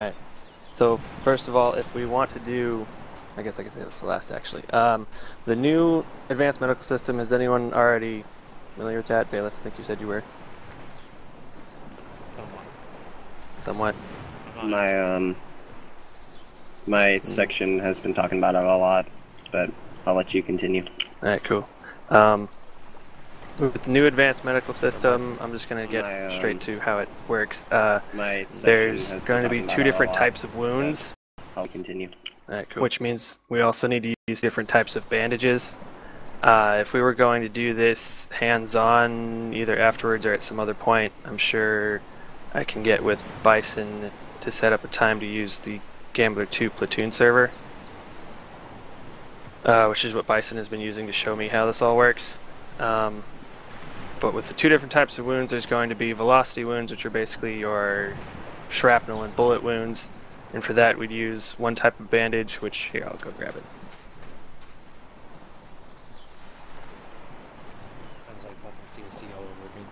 Alright, so first of all, if we want to do, I guess I can say this last actually. The new advanced medical system, is anyone already familiar with that? Bayless, I think you said you were. Somewhat. My section has been talking about it a lot, but I'll let you continue. Alright, cool. With the new advanced medical system, I'm just going to get straight to how it works. There's going to be two different types of wounds. I'll continue. Alright, cool. Which means we also need to use different types of bandages. If we were going to do this hands-on, either afterwards or at some other point, I'm sure I can get with Bison to set up a time to use the Gambler 2 platoon server, which is what Bison has been using to show me how this all works. But with the two different types of wounds, there's going to be velocity wounds, which are basically your shrapnel and bullet wounds. And for that, we'd use one type of bandage, which, here, I'll go grab it. Sounds like fucking CSC all over me.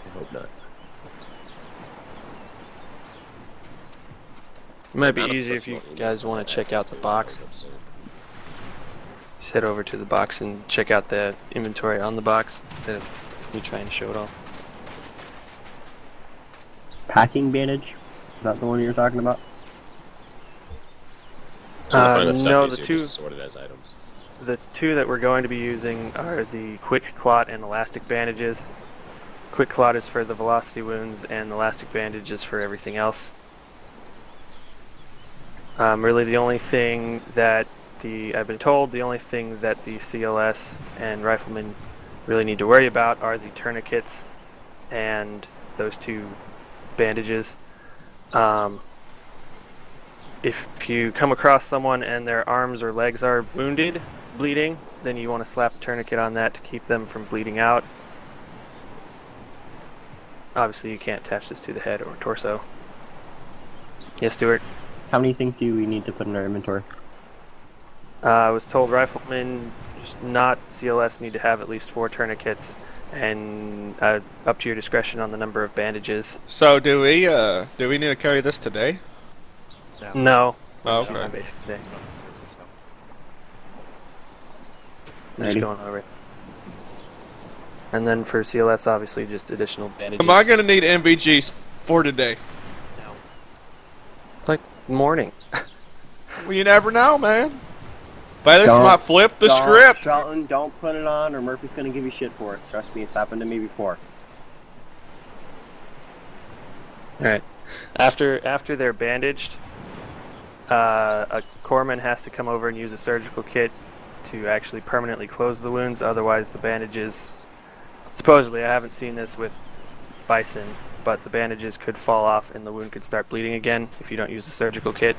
I hope not. It might be easier if you guys want to check out the box. Just head over to the box and check out the inventory on the box instead of me trying to show it all. Packing bandage? Is that the one you're talking about? No, the two sorted as items. The two that we're going to be using are the Quick Clot and Elastic bandages. Quick Clot is for the velocity wounds, and Elastic bandage is for everything else. Really, the only thing that I've been told, the only thing that the CLS and Riflemen really need to worry about are the tourniquets and those two bandages. If you come across someone and their arms or legs are wounded, bleeding, then you want to slap a tourniquet on that to keep them from bleeding out. Obviously, you can't attach this to the head or torso. Yes, Stuart? How many things do we need to put in our inventory? I was told Riflemen, not CLS, need to have at least 4 tourniquets, and up to your discretion on the number of bandages. So do we need to carry this today? No. Oh, It's on my okay. basic today. It's not the server, so. I'm just Alrighty. going over it. And then for CLS, obviously, just additional bandages. Am I gonna need MVGs for today? No. It's like morning. Well, you never know, man. Bayless Don't- might flip the script. Charlton, don't put it on or Murphy's gonna give you shit for it. Trust me, it's happened to me before. Alright. After they're bandaged, a corpsman has to come over and use a surgical kit to actually permanently close the wounds, otherwise the bandages, supposedly, I haven't seen this with Bison, but the bandages could fall off and the wound could start bleeding again if you don't use the surgical kit.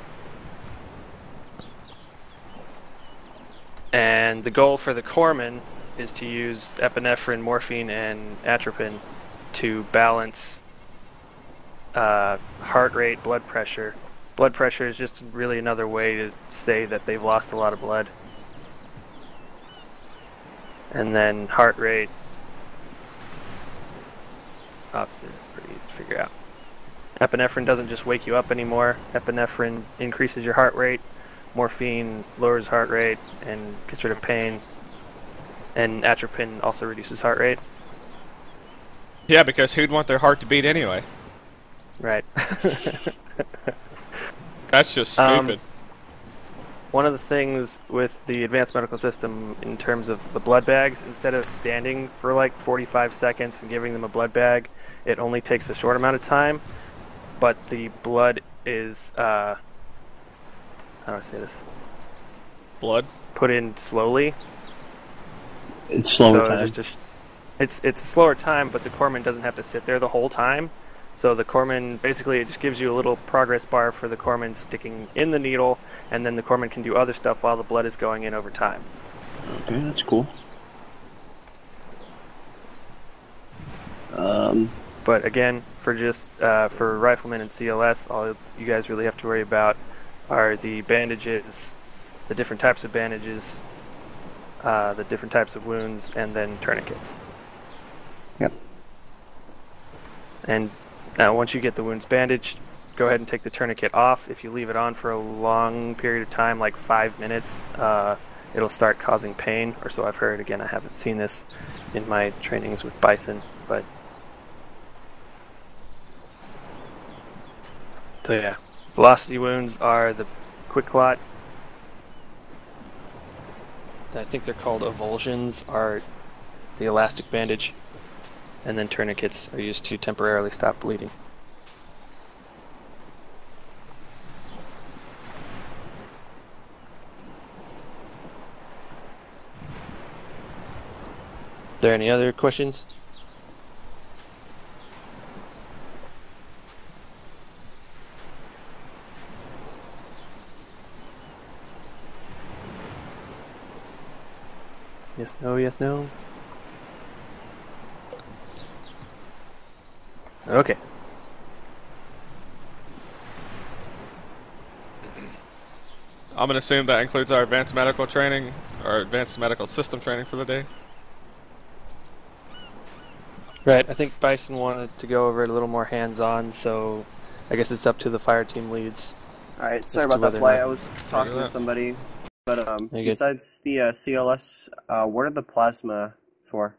And the goal for the corpsman is to use epinephrine, morphine, and atropine to balance heart rate, blood pressure. Blood pressure is just really another way to say that they've lost a lot of blood. And then heart rate, opposite, pretty easy to figure out. Epinephrine doesn't just wake you up anymore. Epinephrine increases your heart rate. Morphine lowers heart rate and gets rid of pain. And atropine also reduces heart rate. Yeah, because who'd want their heart to beat anyway? Right. That's just stupid. One of the things with the advanced medical system in terms of the blood bags, instead of standing for like 45 seconds and giving them a blood bag, it only takes a short amount of time, but the blood is, how do I say this? Blood. Put in slowly. It's slower So time. it's a slower time, but the corpsman doesn't have to sit there the whole time. So the corpsman, basically it just gives you a little progress bar for the corpsman sticking in the needle, and then the corpsman can do other stuff while the blood is going in over time. Okay, that's cool. But again, for just for Riflemen and CLS, all you guys really have to worry about are the bandages, the different types of bandages, the different types of wounds, and then tourniquets. Yep. And Now, once you get the wounds bandaged, go ahead and take the tourniquet off. If you leave it on for a long period of time, like 5 minutes, it'll start causing pain, or so I've heard. Again, I haven't seen this in my trainings with bison, but so yeah, velocity wounds are the quick clot. I think they're called avulsions, are the elastic bandage, and then tourniquets are used to temporarily stop bleeding. Are there any other questions? Yes, no, yes, no. Okay. I'm gonna assume that includes our advanced medical training, or advanced medical system training for the day. Right, I think Bison wanted to go over it a little more hands-on, so I guess it's up to the fire team leads. Alright, sorry As to about that whether or flight. not- I was talking to that. somebody. But Very good. besides the CLS, what are the plasma for?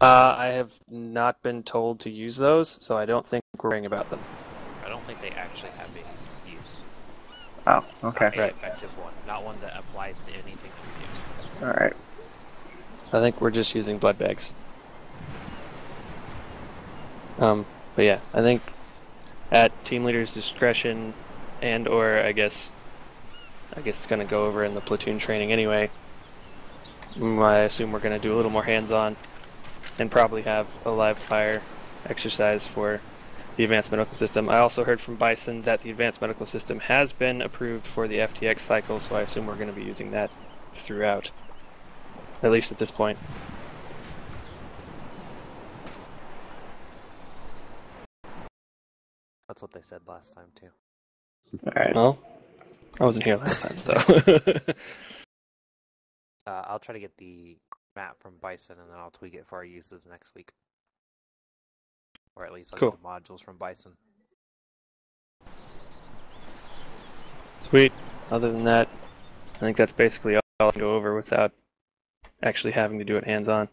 I have not been told to use those, so I don't think we're worrying about them. I don't think they actually have a use. Oh, okay. Not a Right. effective one. Not one that applies to anything that we do. Alright. I think we're just using blood bags. But yeah, I think at team leader's discretion, and or I guess it's going to go over in the platoon training anyway. I assume we're going to do a little more hands-on, and probably have a live fire exercise for the advanced medical system. I also heard from Bison that the advanced medical system has been approved for the FTX cycle, so I assume we're going to be using that throughout, at least at this point. That's what they said last time too. Alright. Well, I wasn't here last time, though. I'll try to get the map from Bison and then I'll tweak it for our uses next week. Or at least I'll Cool. get the modules from Bison. Sweet. Other than that, I think that's basically all I can go over without actually having to do it hands-on.